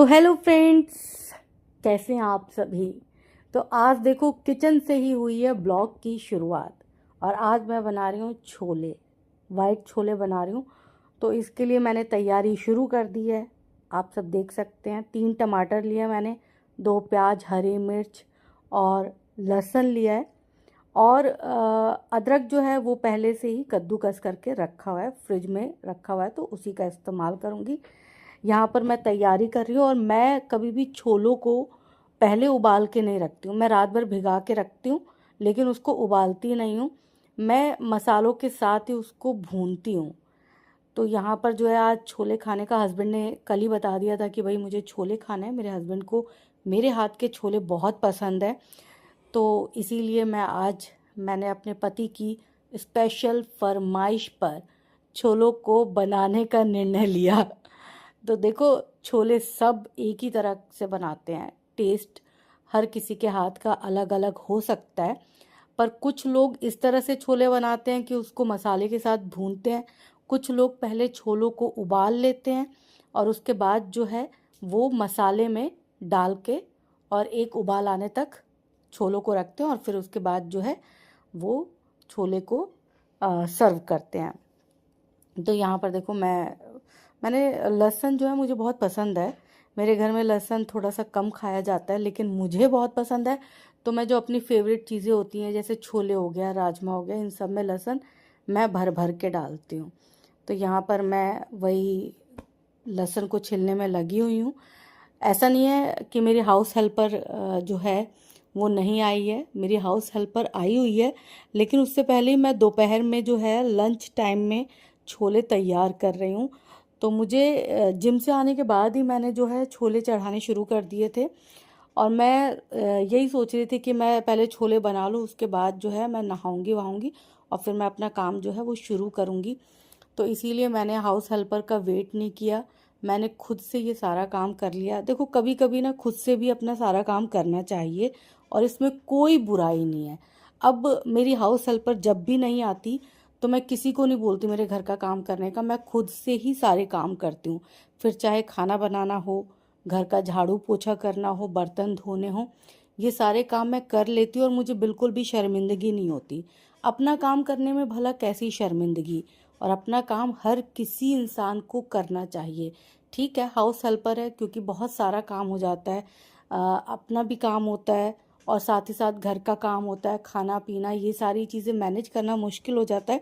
तो hello friends, कैसे हैं आप सभी। तो आज देखो किचन से ही हुई है ब्लॉग की शुरुआत। और आज मैं बना रही हूँ छोले, वाइट छोले बना रही हूँ। तो इसके लिए मैंने तैयारी शुरू कर दी है। आप सब देख सकते हैं, 3 टमाटर लिए मैंने, 2 प्याज, हरी मिर्च और लहसुन लिया है। और अदरक जो है वो पहले से ही कद्दूकस करके रखा हुआ है, फ्रिज में रखा हुआ है, तो उसी का इस्तेमाल करूँगी। यहाँ पर मैं तैयारी कर रही हूँ। और मैं कभी भी छोलों को पहले उबाल के नहीं रखती हूँ, मैं रात भर भिगा के रखती हूँ, लेकिन उसको उबालती नहीं हूँ। मैं मसालों के साथ ही उसको भूनती हूँ। तो यहाँ पर जो है आज छोले खाने का, हस्बैंड ने कल ही बता दिया था कि भाई मुझे छोले खाने हैं। मेरे हस्बैंड को मेरे हाथ के छोले बहुत पसंद है। तो इसीलिए मैंने अपने पति की स्पेशल फरमाइश पर छोलों को बनाने का निर्णय लिया। तो देखो, छोले सब एक ही तरह से बनाते हैं, टेस्ट हर किसी के हाथ का अलग अलग हो सकता है। पर कुछ लोग इस तरह से छोले बनाते हैं कि उसको मसाले के साथ भूनते हैं। कुछ लोग पहले छोलों को उबाल लेते हैं और उसके बाद जो है वो मसाले में डाल के और एक उबाल आने तक छोलों को रखते हैं, और फिर उसके बाद जो है वो छोले को सर्व करते हैं। तो यहाँ पर देखो, मैंने लहसुन जो है मुझे बहुत पसंद है। मेरे घर में लहसुन थोड़ा सा कम खाया जाता है, लेकिन मुझे बहुत पसंद है। तो मैं जो अपनी फेवरेट चीज़ें होती हैं, जैसे छोले हो गया, राजमा हो गया, इन सब में लहसुन मैं भर भर के डालती हूँ। तो यहाँ पर मैं वही लहसुन को छीलने में लगी हुई हूँ। ऐसा नहीं है कि मेरी हाउस हेल्पर जो है वो नहीं आई है, मेरी हाउस हेल्पर आई हुई है। लेकिन उससे पहले ही मैं दोपहर में जो है लंच टाइम में छोले तैयार कर रही हूँ। तो मुझे जिम से आने के बाद ही मैंने जो है छोले चढ़ाने शुरू कर दिए थे। और मैं यही सोच रही थी कि मैं पहले छोले बना लूँ, उसके बाद जो है मैं नहाऊंगी वहाऊंगी और फिर मैं अपना काम जो है वो शुरू करूँगी। तो इसीलिए मैंने हाउस हेल्पर का वेट नहीं किया, मैंने खुद से ये सारा काम कर लिया। देखो, कभी कभी ना खुद से भी अपना सारा काम करना चाहिए और इसमें कोई बुराई नहीं है। अब मेरी हाउस हेल्पर जब भी नहीं आती तो मैं किसी को नहीं बोलती मेरे घर का काम करने का, मैं खुद से ही सारे काम करती हूँ। फिर चाहे खाना बनाना हो, घर का झाड़ू पोछा करना हो, बर्तन धोने हो, ये सारे काम मैं कर लेती हूँ और मुझे बिल्कुल भी शर्मिंदगी नहीं होती। अपना काम करने में भला कैसी शर्मिंदगी। और अपना काम हर किसी इंसान को करना चाहिए। ठीक है, हाउस हेल्पर है क्योंकि बहुत सारा काम हो जाता है, अपना भी काम होता है और साथ ही साथ घर का काम होता है, खाना पीना, ये सारी चीज़ें मैनेज करना मुश्किल हो जाता है।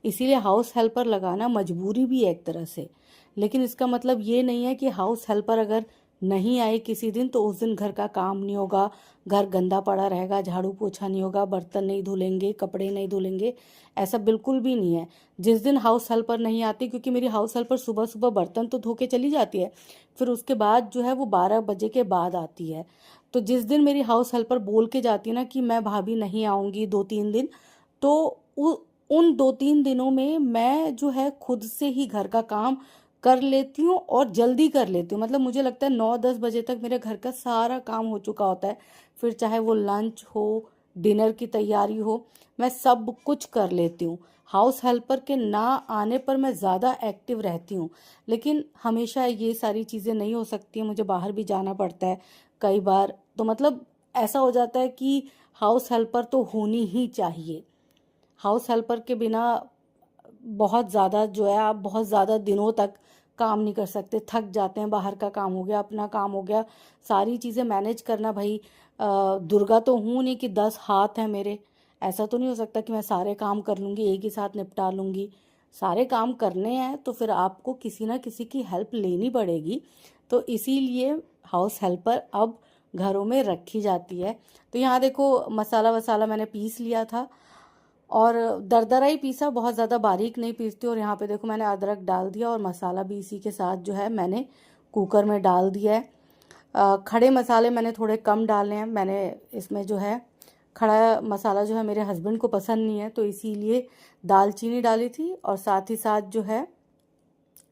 इसीलिए हाउस हेल्पर लगाना मजबूरी भी है एक तरह से। लेकिन इसका मतलब ये नहीं है कि हाउस हेल्पर अगर नहीं आए किसी दिन तो उस दिन घर का काम नहीं होगा, घर गंदा पड़ा रहेगा, झाड़ू पोछा नहीं होगा, बर्तन नहीं धुलेंगे, कपड़े नहीं धुलेंगे। ऐसा बिल्कुल भी नहीं है। जिस दिन हाउस हेल्पर नहीं आती, क्योंकि मेरी हाउस हेल्पर सुबह सुबह बर्तन तो धो के चली जाती है, फिर उसके बाद जो है वो 12 बजे के बाद आती है। तो जिस दिन मेरी हाउस हेल्पर बोल के जाती है ना कि मैं भाभी नहीं आऊँगी 2-3 दिन, तो उन 2-3 दिनों में मैं जो है खुद से ही घर का काम कर लेती हूँ और जल्दी कर लेती हूँ। मतलब मुझे लगता है 9-10 बजे तक मेरे घर का सारा काम हो चुका होता है। फिर चाहे वो लंच हो, डिनर की तैयारी हो, मैं सब कुछ कर लेती हूँ। हाउस हेल्पर के ना आने पर मैं ज़्यादा एक्टिव रहती हूँ, लेकिन हमेशा ये सारी चीज़ें नहीं हो सकती हैं, मुझे बाहर भी जाना पड़ता है कई बार। तो मतलब ऐसा हो जाता है कि हाउस हेल्पर तो होनी ही चाहिए। हाउस हेल्पर के बिना बहुत ज़्यादा जो है, आप बहुत ज़्यादा दिनों तक काम नहीं कर सकते, थक जाते हैं। बाहर का काम हो गया, अपना काम हो गया, सारी चीज़ें मैनेज करना। भाई दुर्गा तो हूँ नहीं कि 10 हाथ हैं मेरे। ऐसा तो नहीं हो सकता कि मैं सारे काम कर लूँगी, एक ही साथ निपटा लूँगी। सारे काम करने हैं तो फिर आपको किसी ना किसी की हेल्प लेनी पड़ेगी। तो इसीलिए हाउस हेल्पर अब घरों में रखी जाती है। तो यहाँ देखो, मसाला वसाला मैंने पीस लिया था और दरदरा ही पीसा, बहुत ज़्यादा बारीक नहीं पीसती। और यहाँ पे देखो मैंने अदरक डाल दिया और मसाला भी इसी के साथ जो है मैंने कुकर में डाल दिया है। खड़े मसाले मैंने थोड़े कम डाले हैं। मैंने इसमें जो है खड़ा मसाला जो है मेरे हस्बैंड को पसंद नहीं है, तो इसीलिए दालचीनी डाली थी और साथ ही साथ जो है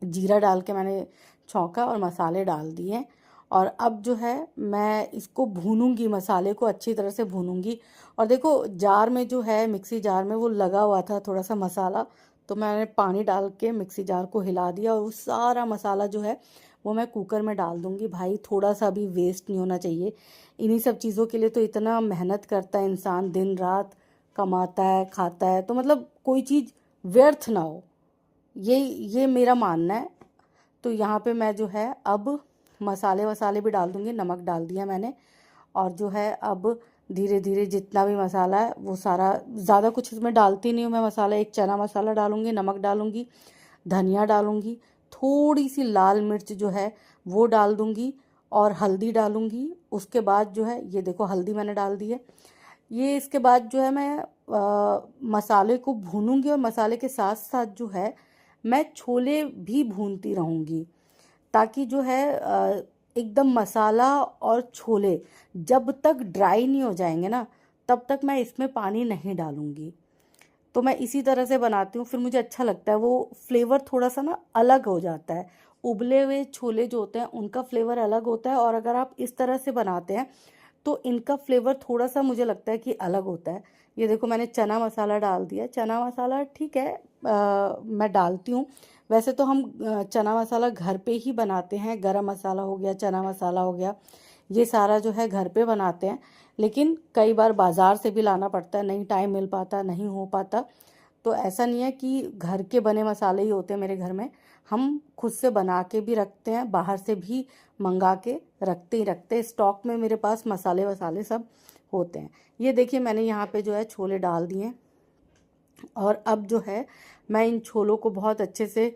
जीरा डाल के मैंने छौंका और मसाले डाल दिए। और अब जो है मैं इसको भूनूंगी, मसाले को अच्छी तरह से भूनूंगी। और देखो, जार में जो है, मिक्सी जार में वो लगा हुआ था थोड़ा सा मसाला, तो मैंने पानी डाल के मिक्सी जार को हिला दिया और वो सारा मसाला जो है वो मैं कुकर में डाल दूँगी। भाई थोड़ा सा भी वेस्ट नहीं होना चाहिए। इन्हीं सब चीज़ों के लिए तो इतना मेहनत करता है इंसान, दिन रात कमाता है, खाता है, तो मतलब कोई चीज़ व्यर्थ ना हो, ये मेरा मानना है। तो यहाँ पे मैं जो है अब मसाले वसाले भी डाल दूँगी। नमक डाल दिया मैंने, और जो है अब धीरे धीरे जितना भी मसाला है वो सारा, ज़्यादा कुछ इसमें डालती नहीं हूँ मैं मसाला। एक चना मसाला डालूँगी, नमक डालूँगी, धनिया डालूँगी, थोड़ी सी लाल मिर्च जो है वो डाल दूँगी, और हल्दी डालूँगी। उसके बाद जो है ये देखो हल्दी मैंने डाल दी है। ये इसके बाद जो है मैं मसाले को भूनूंगी, और मसाले के साथ साथ जो है मैं छोले भी भूनती रहूँगी, ताकि जो है एकदम मसाला और छोले जब तक ड्राई नहीं हो जाएंगे ना, तब तक मैं इसमें पानी नहीं डालूँगी। तो मैं इसी तरह से बनाती हूँ, फिर मुझे अच्छा लगता है। वो फ्लेवर थोड़ा सा ना अलग हो जाता है। उबले हुए छोले जो होते हैं उनका फ्लेवर अलग होता है, और अगर आप इस तरह से बनाते हैं तो इनका फ्लेवर थोड़ा सा मुझे लगता है कि अलग होता है। ये देखो मैंने चना मसाला डाल दिया। चना मसाला ठीक है, मैं डालती हूँ। वैसे तो हम चना मसाला घर पे ही बनाते हैं। गरम मसाला हो गया, चना मसाला हो गया, ये सारा जो है घर पे बनाते हैं। लेकिन कई बार बाज़ार से भी लाना पड़ता है, नहीं टाइम मिल पाता, नहीं हो पाता। तो ऐसा नहीं है कि घर के बने मसाले ही होते हैं मेरे घर में। हम खुद से बना के भी रखते हैं, बाहर से भी मंगा के रखते ही रखते हैं। स्टॉक में मेरे पास मसाले वसाले सब होते हैं। ये देखिए मैंने यहाँ पे जो है छोले डाल दिए, और अब जो है मैं इन छोलों को बहुत अच्छे से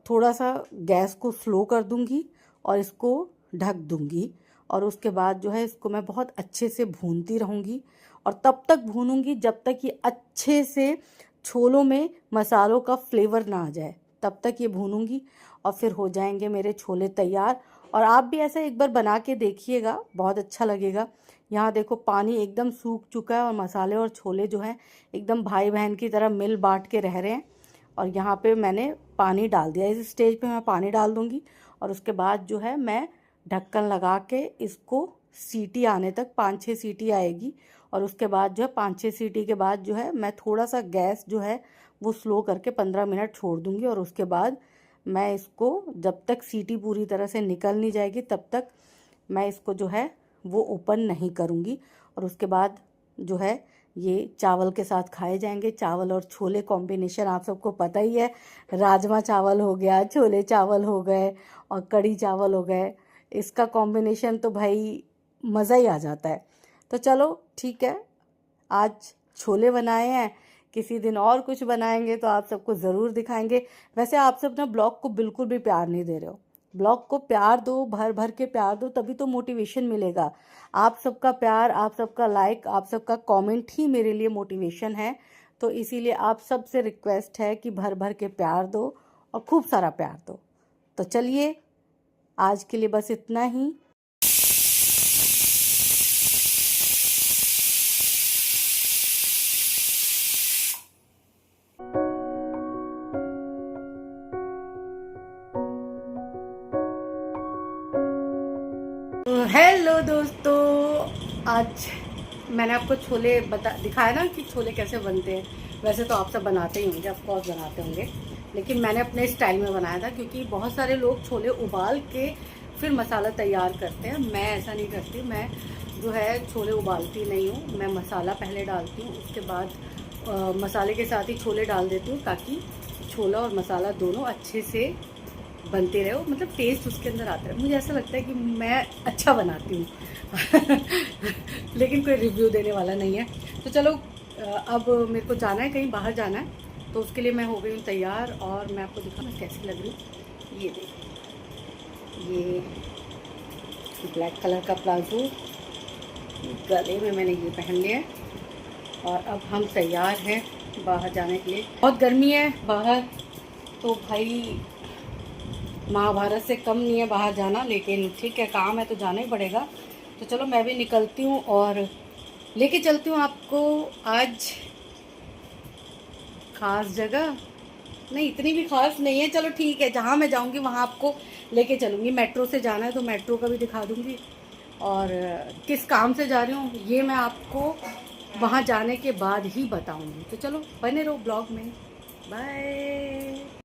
थोड़ा सा गैस को स्लो कर दूंगी, और इसको ढक दूंगी। और उसके बाद जो है इसको मैं बहुत अच्छे से भूनती रहूँगी, और तब तक भूनूंगी जब तक ये अच्छे से छोलों में मसालों का फ्लेवर ना आ जाए, तब तक ये भूनूंगी, और फिर हो जाएंगे मेरे छोले तैयार। और आप भी ऐसा एक बार बना के देखिएगा, बहुत अच्छा लगेगा। यहाँ देखो पानी एकदम सूख चुका है, और मसाले और छोले जो हैं एकदम भाई बहन की तरह मिल बांट के रह रहे हैं। और यहाँ पे मैंने पानी डाल दिया। इस स्टेज पे मैं पानी डाल दूँगी, और उसके बाद जो है मैं ढक्कन लगा के इसको सीटी आने तक, 5-6 सीटी आएगी। और उसके बाद जो है 5-6 सीटी के बाद जो है मैं थोड़ा सा गैस जो है वो स्लो करके 15 मिनट छोड़ दूँगी। और उसके बाद मैं इसको, जब तक सीटी पूरी तरह से निकल नहीं जाएगी तब तक मैं इसको जो है वो ओपन नहीं करूँगी। और उसके बाद जो है ये चावल के साथ खाए जाएंगे। चावल और छोले कॉम्बिनेशन आप सबको पता ही है। राजमा चावल हो गया, छोले चावल हो गए, और कढ़ी चावल हो गए, इसका कॉम्बिनेशन तो भाई मज़ा ही आ जाता है। तो चलो ठीक है, आज छोले बनाए हैं, किसी दिन और कुछ बनाएंगे तो आप सबको ज़रूर दिखाएंगे। वैसे आप सब ना ब्लॉग को बिल्कुल भी प्यार नहीं दे रहे हो। ब्लॉग को प्यार दो, भर भर के प्यार दो, तभी तो मोटिवेशन मिलेगा। आप सबका प्यार, आप सबका लाइक, आप सबका कमेंट ही मेरे लिए मोटिवेशन है। तो इसीलिए आप सबसे रिक्वेस्ट है कि भर भर के प्यार दो, और खूब सारा प्यार दो। तो चलिए आज के लिए बस इतना ही। हेलो दोस्तों, आज मैंने आपको छोले दिखाया ना कि छोले कैसे बनते हैं। वैसे तो आप सब बनाते ही होंगे, ऑफ कोर्स बनाते होंगे, लेकिन मैंने अपने स्टाइल में बनाया था, क्योंकि बहुत सारे लोग छोले उबाल के फिर मसाला तैयार करते हैं। मैं ऐसा नहीं करती। मैं जो है छोले उबालती नहीं हूँ, मैं मसाला पहले डालती हूँ, उसके बाद मसाले के साथ ही छोले डाल देती हूँ, ताकि छोला और मसाला दोनों अच्छे से बनते रहे हो, मतलब टेस्ट उसके अंदर आता है। मुझे ऐसा लगता है कि मैं अच्छा बनाती हूँ लेकिन कोई रिव्यू देने वाला नहीं है। तो चलो अब मेरे को जाना है, कहीं बाहर जाना है, तो उसके लिए मैं हो गई हूँ तैयार, और मैं आपको दिखाना कैसी लग रही हूँ। ये देखिए, ये ब्लैक कलर का प्लाजो, गले में मैंने ये पहन लिया है, और अब हम तैयार हैं बाहर जाने के लिए। बहुत गर्मी है बाहर, तो भाई महाभारत से कम नहीं है बाहर जाना, लेकिन ठीक है, काम है तो जाना ही पड़ेगा। तो चलो मैं भी निकलती हूँ, और लेके चलती हूँ आपको आज खास जगह। नहीं, इतनी भी खास नहीं है, चलो ठीक है, जहाँ मैं जाऊँगी वहाँ आपको लेके चलूँगी। मेट्रो से जाना है तो मेट्रो का भी दिखा दूँगी, और किस काम से जा रही हूँ ये मैं आपको वहाँ जाने के बाद ही बताऊँगी। तो चलो बने रहो ब्लॉग में। बाय।